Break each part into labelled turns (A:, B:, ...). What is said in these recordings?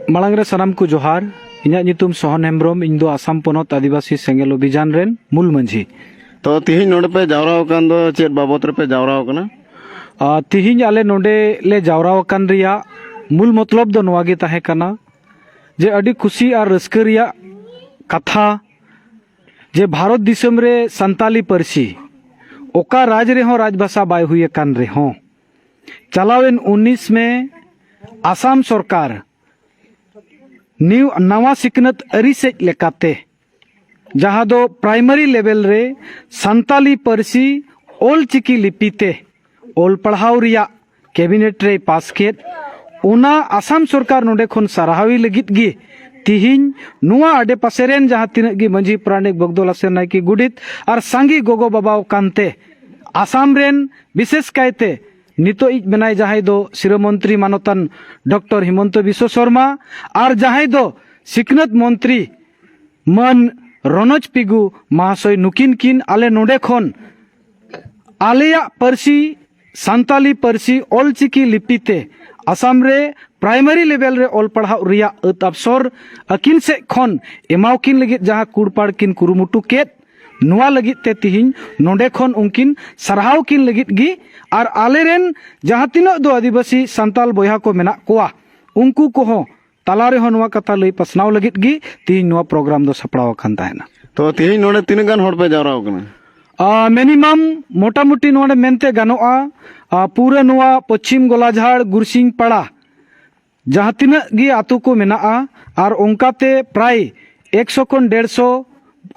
A: मालांग रे सनाम को जोहार इन्या नितुम सोहन हेम्ब्रोम इन दो आसाम पोनोत आदिवासी सेंगेल अभियान रेन मूल मंझी
B: तो तिहिन नोडे पे जावरा कान दो चेत बाबत रे पे जावरा कना
A: तिहिन आले नोडे ले जावरा कान रिया मूल मतलब दो नोवा गे ताहे कना जे अडी खुशी और रस्क रिया कथा जे भारत दिसम रे संताली परसी ओका राज रे हो राजभाषा बाय हुए कान रे हो चलावेन 19 में आसाम सरकार नवा सिकनत अरी से लेकाते जहाँ दो प्राइमरी लेवल रे संताली परसी ओल चिकी लिपिते ओल पढ़ाव रिया कैबिनेट रे पास केत उना आसाम सरकार नोडे खन सराहावी लगित गी तिहिन नुआ आडे पासेरेन जहाँ तिनक गी मंझी प्राणिक बगदोला से नायकी गुडित और सांगी गोगो बाबाव कांते आसाम रेन विशेष कायते नितो इज बनाए जहाँ दो शिरोमंत्री मानतन डॉक्टर हिमंत विश्व शर्मा और जहाँ दो सिकनत मंत्री मन रनोज पिगु महाशय नुकिन किन आले नोडे खन आलेया परसी संताली परसी ओल चिकी लिपिते आसाम रे प्राइमरी लेवल रे ओल पढ़ाव रिया अवसर अकिन से खन एमाव किन लगित जहाँ कुड़पाड़ किन कुरुमुटु केत नुआ लगित ते तिहिन नोडे खन उनकिन सरहाव किन लगित गी और आलेरेन जहाँ तीनों दो आदिवासी संताल बोया को मेना कोआ उनको को हो तालारे हो नुआ कथा लई पसनाव लगित गी तिहिन नुआ प्रोग्राम दो सपड़ाव खान ताहेना
B: तो तिहिन नोडे तीन गान होड़ पे जावरा कना
A: मिनिमम मोटा मोटी नोडे मेनते गानोआ पूरा नुआ पश्चिम गोलाझाड़ गुरसिंग पड़ा जहाँ तीनों गी आतु को मेना और उनकाते प्राय 100 खन 150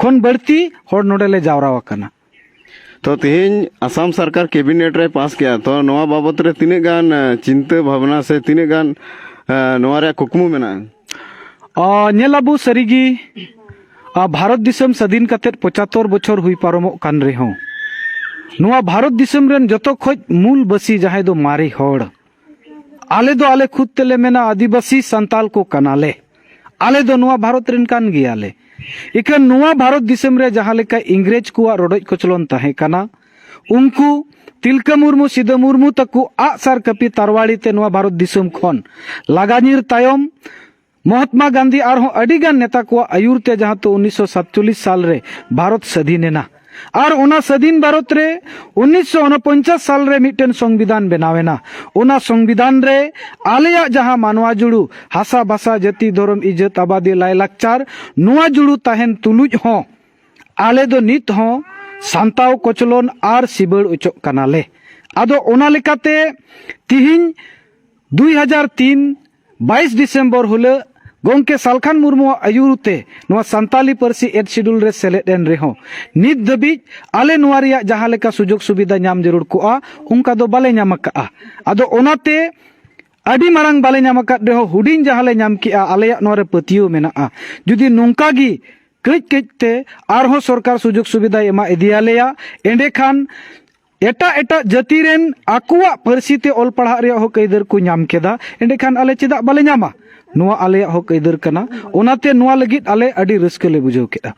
A: खन बढ़ती होड़ नोडे ले जावरा कना
B: तो तिहिन आसाम सरकार कैबिनेट रे पास किया तो नवा बाबत रे तीन गान चिंता भावना से तीन गान नवा रे कुकमु मेना
A: नेलाबू सरीगी भारत दिसम स्वाधीन कते 75 बछर हुई पारमो कान रे हो नुआ भारत दिसम रेन जतो खोज मूल बसी जहाँ दो मारे होड़ आले खुद तेले मेना आदिवासी संताल को कनाले आले दो नुआ भारत रेन कान गियाले इकन नुआ भारत दिसम रे जहाँ लेका इंग्रेज को रोडज कोचलन ताहे कना उनको तिलका मुर्मू सिदा मुर्मू तकु आसार कपी तारवाड़ी ते नुआ भारत दिसम खन लगानीर तायम महात्मा गांधी और अडिगान नेता को आयुर ते जहाँ तो 1947 साल रे भारत स्वाधीन और उना स्वाधीन भारत रे 1949 साल रे मिटन संविधान बनावेना उना संविधान रे आलेया जहाँ मानवा जुड़ू हासा भाषा जाति धर्म इज्जत आबादी लाय लाकचार नुआ जुड़ू ताहेन तुलुज हो आले दो नित हो सांताव कोचलोन और सिबड़ उचो कनाले आदो उना लेकाते तिहिन 2003 22 दिसंबर हुले गोंके सालखान मुर्मू आयुरते नुआ संताली परसी एड शेड्यूल रे सेलेदेन रेहो नित दबिज आले नुआ रिया जहाँ लेका सुजोग सुविधा नाम जरूर कोआ उनका दो बाले नाम का आदो ओनाते अडी मारंग बाले नाम का रेहो हुडिन जहाँ ले नाम किया आले नुआ रे पतियो मेना जुदी नोंका गी कई कईते आरहो सरकार सुजोग सुविधा एमा इदियालेया एंडे खान एटा एटा जाति रेन आकुआ परसीते ओल पढ़ा रे हो कईदर को नाम केदा एंडे खान आले चेदा बाले नामा नुआ आले हो कईदर कना ओनाते नुआ लगित आले अडी रस्क ले बुझाव केदा।